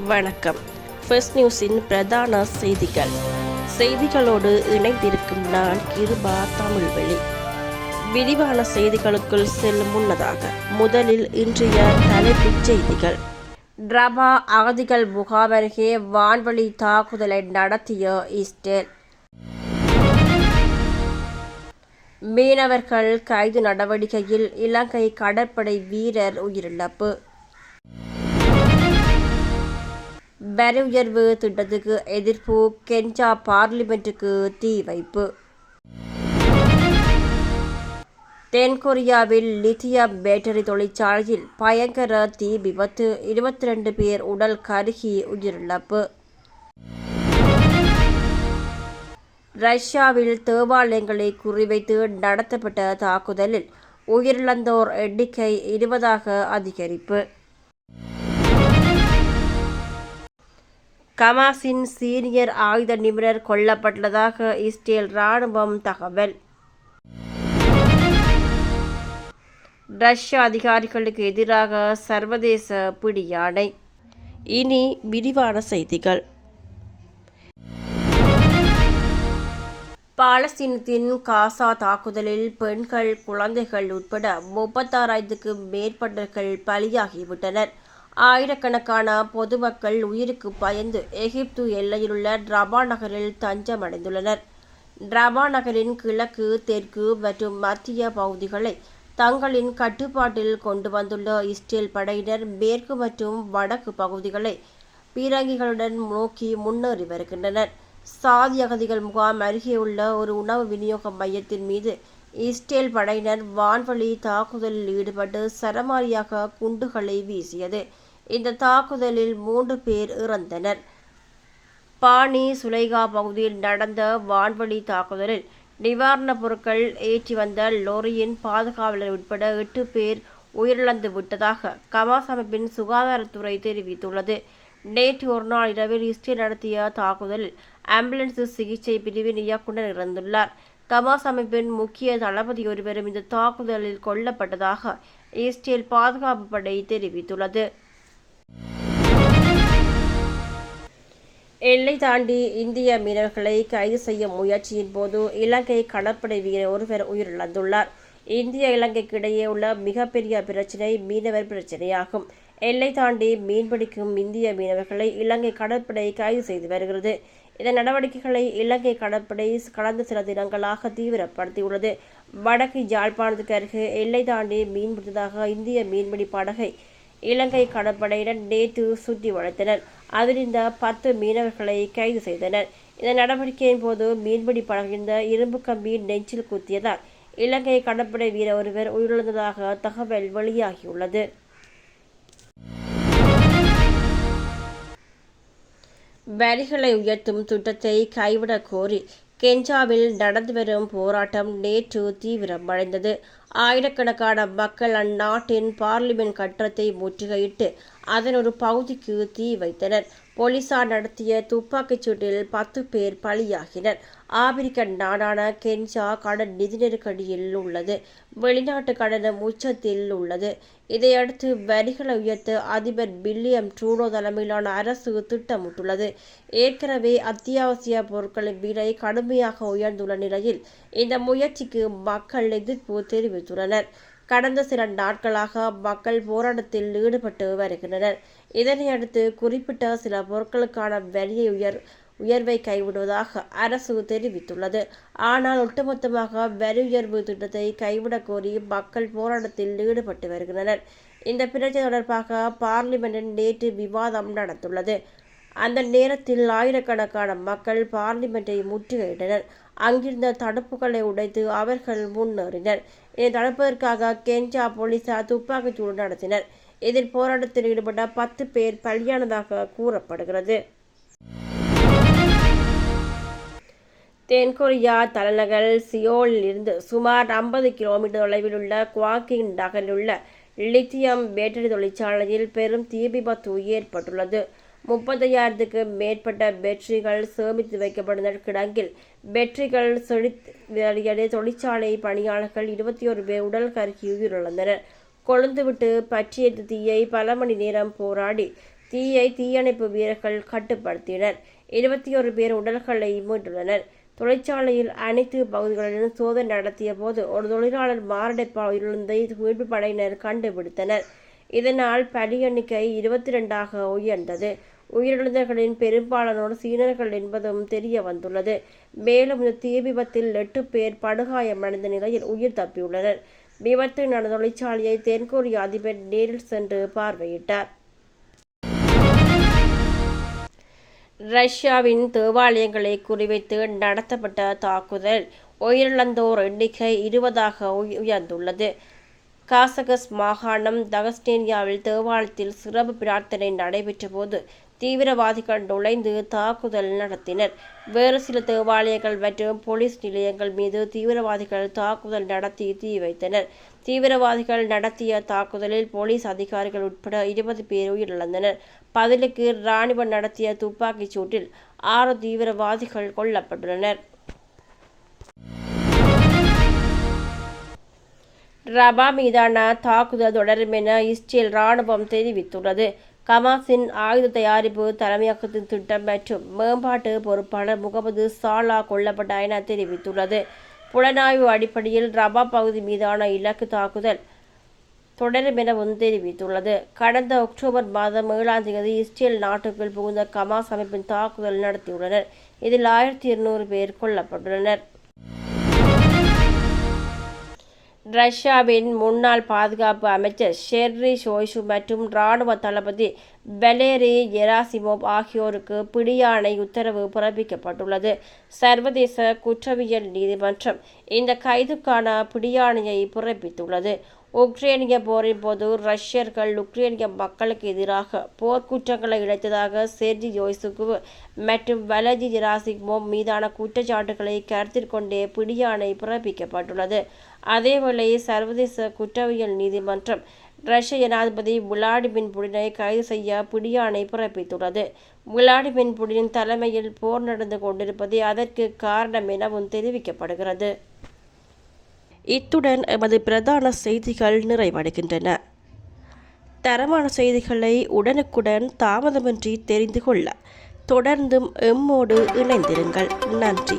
வணக்கம். ஃபர்ஸ்ட் நியூஸின் பிரதான செய்திகளோடு இணைந்திருக்கும் நான் கிருபா தமிழ்வெளி. விரிவான செய்திகளுக்குள் செல்லும் முன்னதாக முதலில் இன்றைய தலைப்புச் செய்திகள். ரபா அகதிகள் முகாம் அருகே வான்வழி தாக்குதலை நடத்திய இஸ்ரேல். மீனவர்கள் கைது நடவடிக்கையில் இலங்கை கடற்படை வீரர் உயிரிழப்பு. வரி உயர்வு திட்டத்துக்கு எதிர்ப்பு, கென்யா பார்லிமெண்ட்டுக்கு தீ வைப்பு. தென்கொரியாவில் லித்தியம் பேட்டரி தொழிற்சாலையில் பயங்கர தீ விபத்து, 22 பேர் உடல் கருகி உயிரிழப்பு. ரஷ்யாவில் தேவாலயங்களை குறிவைத்து நடத்தப்பட்ட தாக்குதலில் உயிரிழந்தோர் எண்ணிக்கை 20ஆக அதிகரிப்பு. கமாஸின் சீனியர் ஆயுத நிபுணர் கொல்லப்பட்டதாக இஸ்ரேல் ராணுவம் தகவல். ரஷ்ய அதிகாரிகளுக்கு எதிராக சர்வதேச பிடியாணை. இனி விரிவான செய்திகள். பாலஸ்தீனத்தின் காசா தாக்குதலில் பெண்கள், குழந்தைகள் உட்பட 36,000க்கும் மேற்பட்டவர்கள் பலியாகிவிட்டனர். ஆயிரக்கணக்கான பொதுமக்கள் உயிருக்கு பயந்து எகிப்து எல்லையிலுள்ள ரபா நகரில் தஞ்சமடைந்துள்ளனர். ரபா நகரின் கிழக்கு, தெற்கு மற்றும் மத்திய பகுதிகளை தங்களின் கட்டுப்பாட்டில் கொண்டு வந்துள்ள இஸ்ரேல் படையினர் மேற்கு மற்றும் வடக்கு பகுதிகளை பீரங்கிகளுடன் நோக்கி முன்னேறி வருகின்றனர். சாதி அகதிகள் முகாம் அருகே உள்ள ஒரு உணவு விநியோக மையத்தின் மீது இஸ்ரேல் படையினர் வான்வழி தாக்குதலில் ஈடுபட்டு சரமாரியாக குண்டுகளை வீசியது. இந்த தாக்குதலில் 3 பேர் இறந்தனர். பானி சுலைகா பகுதியில் நடந்த வான்வழி தாக்குதலில் நிவாரணப் பொருட்கள் ஏற்றி வந்த லோரியின் பாதுகாவலர் உட்பட 8 பேர் உயிரிழந்து விட்டதாக கமாஸ் அமைப்பின் சுகாதாரத்துறை தெரிவித்துள்ளது. நேற்று ஒருநாள் இரவில் இஸ்ரேல் நடத்திய தாக்குதலில் ஆம்புலன்ஸ் சிகிச்சை பிரிவின் இயக்குநர் இறந்துள்ளார். கமாஸ் அமைப்பின் முக்கிய தளபதி ஒருவரும் இந்த தாக்குதலில் கொல்லப்பட்டதாக இஸ்ரேல் பாதுகாப்பு படை தெரிவித்துள்ளது. எல்லை தாண்டி இந்திய மீனவர்களை கைது செய்யும் முயற்சியின் போது இலங்கை கடற்படை வீரர் ஒருவர் உயிரிழந்துள்ளார். இந்திய இலங்கைக்கு இடையே உள்ள மிகப்பெரிய பிரச்சினை மீனவர் பிரச்சினையாகும். எல்லை தாண்டி மீன்பிடிக்கும் இந்திய மீனவர்களை இலங்கை கடற்படை கைது செய்து வருகிறது. இந்த நடவடிக்கைகளை இலங்கை கடற்படை கடந்த சில தினங்களாக தீவிரப்படுத்தியுள்ளது. வடக்கு யாழ்ப்பாணத்துக்கு அருகே எல்லை தாண்டி மீன்பிடித்ததாக இந்திய மீன்பிடி படகை இலங்கை கடற்படையினர் நேற்று சுற்றி வளைத்தனர். அதில் இந்த 10 மீனவர்களை கைது செய்தனர். இந்த நடவடிக்கையின் போது மீன்பிடி படகிருந்த இரும்பு கம்பி நெஞ்சில் குத்தியதால் இலங்கை கடற்படை வீரர் ஒருவர் உயிரிழந்ததாக தகவல் வெளியாகியுள்ளது. வரிகளை உயர்த்தும் திட்டத்தை கைவிடக் கோரி கென்யாவில் நடந்து வரும் போராட்டம் நேற்று தீவிரமடைந்தது. ஆயிரக்கணக்கான மக்கள் அந்நாட்டின் பார்லிமென்ட் கட்டடத்தை முற்றுகையிட்டு அதன் ஒரு பகுதிக்கு தீ வைத்தனர். போலீசார் நடத்திய துப்பாக்கிச் சூட்டில் 10 பேர் பலியாகினர். ஆப்பிரிக்க நாடான கென்யா கடன் நிதி நெருக்கடியில் உள்ளது. வெளிநாட்டு கடனும் உச்சத்தில் உள்ளது. இதையடுத்து வரிகளை உயர்த்த அதிபர் வில்லியம் ட்ரூடோ தலைமையிலான அரசு திட்டமிட்டுள்ளது. ஏற்கனவே அத்தியாவசிய பொருட்களின் விலை கடுமையாக உயர்ந்துள்ள நிலையில் இந்த முயற்சிக்கு மக்கள் எதிர்ப்பு தெரிவித்துள்ளனர். கடந்த சில நாட்களாக மக்கள் போராட்டத்தில் ஈடுபட்டு வருகின்றனர். இதனையடுத்து குறிப்பிட்ட சில பொருட்களுக்கான வரியை உயர்வை கைவிடுவதாக அரசு தெரிவித்துள்ளது. ஆனால் ஒட்டுமொத்தமாக வரி உயர்வு திட்டத்தை கைவிடக் கோரி மக்கள் போராட்டத்தில் ஈடுபட்டு வருகின்றனர். இந்த பிரச்சனை தொடர்பாக பார்லிமென்டில் நேற்று விவாதம் நடந்துள்ளது. அந்த நேரத்தில் ஆயிரக்கணக்கான மக்கள் பார்லிமென்ட்டை முற்றுகையிட்டனர். அங்கிருந்த தடுப்புகளை உடைத்து அவர்கள் முன்னேறினர். இதை தடுப்பதற்காக கென்யா போலீசார் துப்பாக்கிச் சூடு நடத்தினர். இதில் போராட்டத்தில் ஈடுபட்ட 10 பேர் பலியானதாக கூறப்படுகிறது. தென்கொரியா தலைநகர் சியோலில் இருந்து சுமார் 50 கிலோமீட்டர் தொலைவில் உள்ள குவாங்கிங் நகரில் உள்ள லித்தியம் பேட்டரி தொழிற்சாலையில் பெரும் தீ விபத்து ஏற்பட்டுள்ளது. 35,000க்கும் மேற்பட்ட பேட்டரிகள் சேமித்து வைக்கப்பட்ட கிடங்கில் பேட்டரிகள் வெளியேறிய தொழிற்சாலை பணியாளர்கள் 21 பேர் உடல் கருகி உயிரிழந்தனர். கொழுந்துவிட்டு பற்றிய தீயை பல மணி நேரம் போராடி தீயை தீயணைப்பு வீரர்கள் கட்டுப்படுத்தினர். 21 பேர் உடல்களை மீட்டுள்ளனர். தொழிற்சாலையில் அனைத்து பகுதிகளிலும் சோதனை நடத்திய போது ஒரு தொழிலாளர் மாரடைப்பால் உயிரிழந்ததை மீட்புப் படையினர் கண்டுபிடித்தனர். இதனால் பலி எண்ணிக்கை 22ஆக உயர்ந்தது. உயிரிழந்தவர்களின் பெரும்பாலானோர் சீனர்கள் என்பதும் தெரிய வந்துள்ளது. மேலும் இந்த தீ விபத்தில் 8 பேர் படுகாயமடைந்த நிலையில் உயிர் தப்பியுள்ளனர். விபத்து நடந்த தொழிற்சாலையை தென்கொரிய அதிபர் நேரில் சென்று பார்வையிட்டார். ரஷ்யாவின் தேவாலயங்களை குறிவைத்து நடத்தப்பட்ட தாக்குதல் உயிரிழந்தோர் எண்ணிக்கை 20ஆக உயர்ந்துள்ளது. காசகஸ் மாகாணம் தகஸ்டேனியாவில் தேவாலயத்தில் சிறப்பு பிரார்த்தனை நடைபெற்ற போது தீவிரவாதிகள் நுழைந்து தாக்குதல் நடத்தினர். வேறு சில தேவாலயங்கள் மற்றும் போலீஸ் நிலையங்கள் மீது தீவிரவாதிகள் தாக்குதல் நடத்தி தீ வைத்தனர். தீவிரவாதிகள் நடத்திய தாக்குதலில் போலீஸ் அதிகாரிகள் உட்பட 20 பேர் உயிரிழந்தனர். பதிலுக்கு இராணுவம் நடத்திய துப்பாக்கிச் சூட்டில் 6 தீவிரவாதிகள் கொல்லப்பட்டுள்ளனர். ரபா மீதான தாக்குதல் தொடரும் என இஸ்ரேல் இராணுவம் தெரிவித்துள்ளது. ஹமாஸின் ஆயுத தயாரிப்பு தலைமையகத்தின் திட்டம் மற்றும் மேம்பாட்டு பொறுப்பாளர் முகமது சாலா கொல்லப்பட்டார் என தெரிவித்துள்ளது. புலனாய்வு அடிப்படையில் ரபா பகுதி மீதான இலக்கு தாக்குதல் தொடரும் எனவும் தெரிவித்துள்ளது. கடந்த அக்டோபர் மாதம் 7ஆம் தேதி இஸ்ரேல் நாட்டுக்குள் புகுந்த ஹமாஸ் அமைப்பின் தாக்குதல் நடத்தியுள்ளனர். இதில் 1200 பேர் கொல்லப்பட்டுள்ளனர். ரஷ்யாவின் முன்னாள் பாதுகாப்பு அமைச்சர் ஷெர்ரி ஷோய்கு மற்றும் இராணுவ தளபதி வலேரி கெராசிமோவ் ஆகியோருக்கு பிடியாணை உத்தரவு பிறப்பிக்கப்பட்டுள்ளது. சர்வதேச குற்றவியல் நீதிமன்றம் இந்த கைதுக்கான பிடியாணையை பிறப்பித்துள்ளது. உக்ரேனிய போரின் போது ரஷ்யர்கள் உக்ரேனிய மக்களுக்கு எதிராக போர்க்குற்றங்களை இழைத்ததாக செர்ஜி ஷோய்கு மற்றும் வலேரி கெராசிமோவ் மீதான குற்றச்சாட்டுகளை கருத்தில் கொண்டே பிடியாணை பிறப்பிக்கப்பட்டுள்ளது. அதேவேளை சர்வதேச குற்றவியல் நீதிமன்றம் ரஷ்ய ஜனாதிபதி விளாடிமிர் புடினை கைது செய்ய பிடியாணை பிறப்பித்துள்ளது. விளாடிமிர் புடின் தலைமையில் போர் நடந்து கொண்டிருப்பதே அதற்கு காரணம் எனவும் தெரிவிக்கப்படுகிறது. இத்துடன் எமது பிரதான செய்திகள் நிறைவடைகின்றன. தரமான செய்திகளை உடனுக்குடன் தாமதமின்றி தெரிந்து கொள்ள தொடர்ந்தும் எம்மோடு இணைந்திருங்கள். நன்றி.